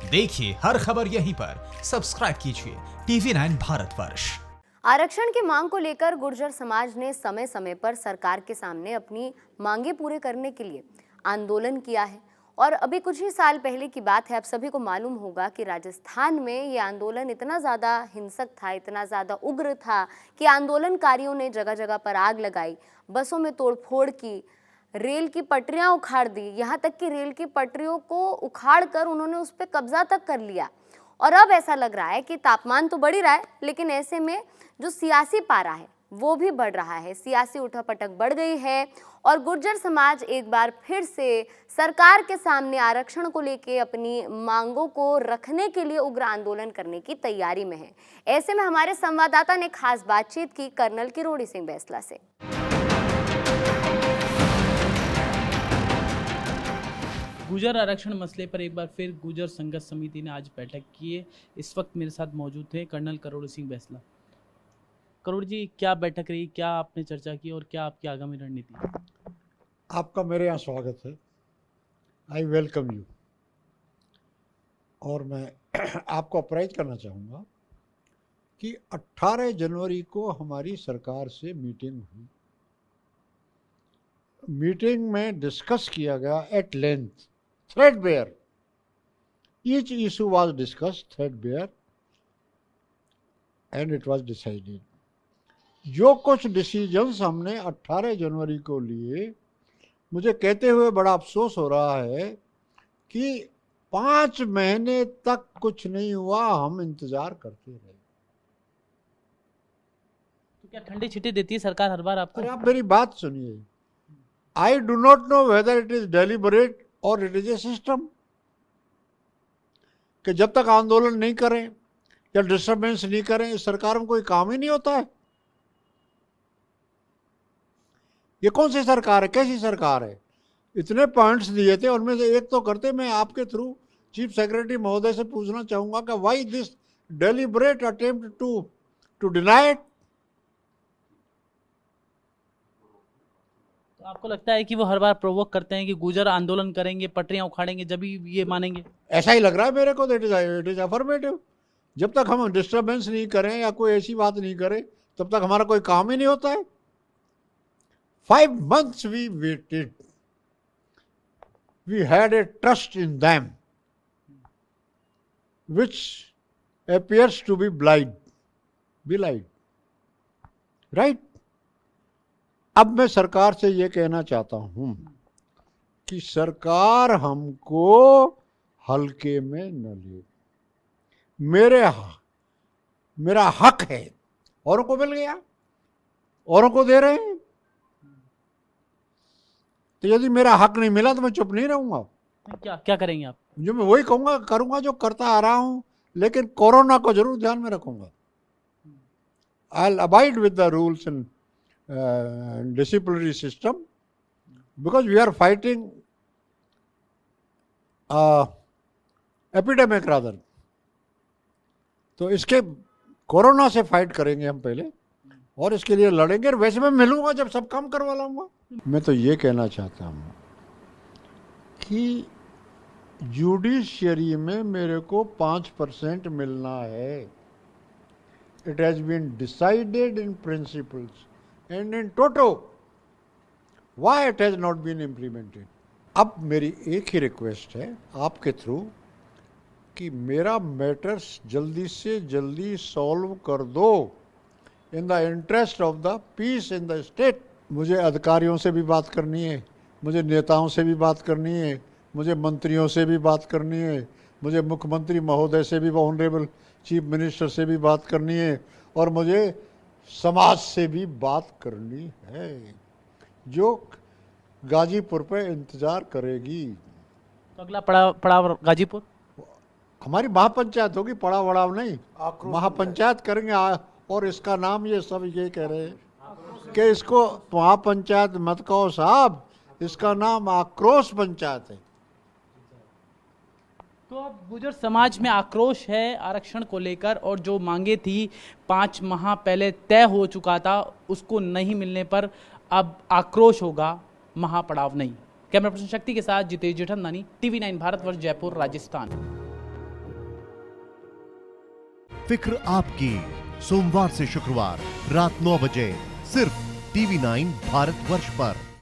देखिए हर खबर यहीं पर, सब्सक्राइब कीजिए TV9 भारतवर्ष। आरक्षण की मांग को लेकर गुर्जर समाज ने समय समय पर सरकार के सामने अपनी मांगे पूरे करने के लिए आंदोलन किया है। और अभी कुछ ही साल पहले की बात है, आप सभी को मालूम होगा कि राजस्थान में ये आंदोलन इतना ज़्यादा हिंसक था, इतना ज़्यादा उग्र था कि आंदोलनकारियों ने जगह जगह पर आग लगाई, बसों में तोड़फोड़ की, रेल की पटरियां उखाड़ दी, यहाँ तक कि रेल की पटरियों को उखाड़ कर उन्होंने उस पर कब्जा तक कर लिया। और अब ऐसा लग रहा है कि तापमान तो बढ़ ही रहा है, लेकिन ऐसे में जो सियासी पारा है वो भी बढ़ रहा है, सियासी उठापटक बढ़ गई है। और गुर्जर समाज एक बार फिर से सरकार के सामने आरक्षण को लेके अपनी मांगों को रखने के लिए उग्र आंदोलन करने की तैयारी में है। ऐसे में हमारे संवाददाता ने खास बातचीत की कर्नल किरोड़ी सिंह बैंसला से। गुर्जर आरक्षण मसले पर एक बार फिर गुर्जर संघर्ष समिति ने आज बैठक की है। इस वक्त मेरे साथ मौजूद थे कर्नल किरोड़ी सिंह बैंसला। किरोड़ी जी, क्या बैठक रही, क्या आपने चर्चा की और क्या आपकी आगामी रणनीति? आपका मेरे यहाँ स्वागत है। I welcome you. और मैं आपको अप्राइज करना चाहूँगा कि 18 जनवरी को हमारी सरकार से मीटिंग हुई। मीटिंग में डिस्कस किया गया at length, threadbare. Each issue was discussed threadbare and it was decided. जो कुछ डिसीजंस हमने 18 जनवरी को लिए, मुझे कहते हुए बड़ा अफसोस हो रहा है कि 5 महीने तक कुछ नहीं हुआ, हम इंतजार करते रहे। तो क्या ठंडी छिट्टी देती है सरकार हर बार आपको? अरे आप मेरी बात सुनिए। I do not know whether it is deliberate और इट इज ए सिस्टम, कि जब तक आंदोलन नहीं करें या डिस्टर्बेंस नहीं करें इस सरकार में कोई काम ही नहीं होता है। ये कौन सी सरकार है, कैसी सरकार है? इतने पॉइंट्स दिए थे, उनमें से एक तो करते। मैं आपके थ्रू चीफ सेक्रेटरी महोदय से पूछना चाहूंगा कि why this deliberate attempt to deny it. तो आपको लगता है कि वो हर बार प्रोवोक करते हैं कि गुर्जर आंदोलन करेंगे, पटरियां उखाड़ेंगे, जब भी ये मानेंगे? ऐसा ही लग रहा है मेरे को। It is affirmative. जब तक हम डिस्टर्बेंस नहीं करें या कोई ऐसी बात नहीं करें तब तक हमारा कोई काम ही नहीं होता है। 5 months we waited. We had a trust in them, which appears to be belied. Right? अब मैं सरकार से ये कहना चाहता हूं कि सरकार हमको हल्के में न ले। मेरा हक है, औरों को मिल गया, औरों को दे रहे हैं। तो यदि मेरा हक नहीं मिला तो मैं चुप नहीं रहूंगा। क्या करेंगे आप? जो मैं वही करूंगा जो करता आ रहा हूं, लेकिन कोरोना को जरूर ध्यान में रखूंगा। I will abide with the rules and disciplinary system because we are fighting epidemic rather. तो इसके कोरोना से फाइट करेंगे हम पहले और इसके लिए लड़ेंगे। और वैसे मैं मिलूंगा जब सब काम करवा लाऊंगा। मैं तो ये कहना चाहता हूँ कि जुडिशियरी में मेरे को 5% मिलना है। It has been decided in principles and in toto, why it has not been implemented? अब मेरी एक ही रिक्वेस्ट है आपके थ्रू कि मेरा मैटर्स जल्दी से जल्दी सॉल्व कर दो in the interest of the peace in the state. मुझे अधिकारियों से भी बात करनी है, मुझे नेताओं से भी बात करनी है, मुझे मंत्रियों से भी बात करनी है, मुझे मुख्यमंत्री महोदय से भी, ऑनरेबल चीफ मिनिस्टर से भी बात करनी है, और मुझे समाज से भी बात करनी है जो गाजीपुर पे इंतजार करेगी। तो अगला पड़ाव गाजीपुर, हमारी महापंचायत होगी। पड़ाव वड़ाव नहीं, महापंचायत करेंगे। और इसका नाम ये सब ये कह रहे हैं कि इसको महापंचायत मत कहो साहब, इसका नाम आक्रोश पंचायत है। तो अब गुर्जर समाज में आक्रोश है आरक्षण को लेकर, और जो मांगे थी 5 माह पहले तय हो चुका था, उसको नहीं मिलने पर अब आक्रोश होगा, महापड़ाव नहीं। कैमरा पर्सन शक्ति के साथ जितेश जेठमलानी, TV9 भारतवर्ष, जयपुर, राजस्थान। फिक्र आपकी, सोमवार से शुक्रवार रात 9 बजे सिर्फ TV9 भारतवर्ष पर।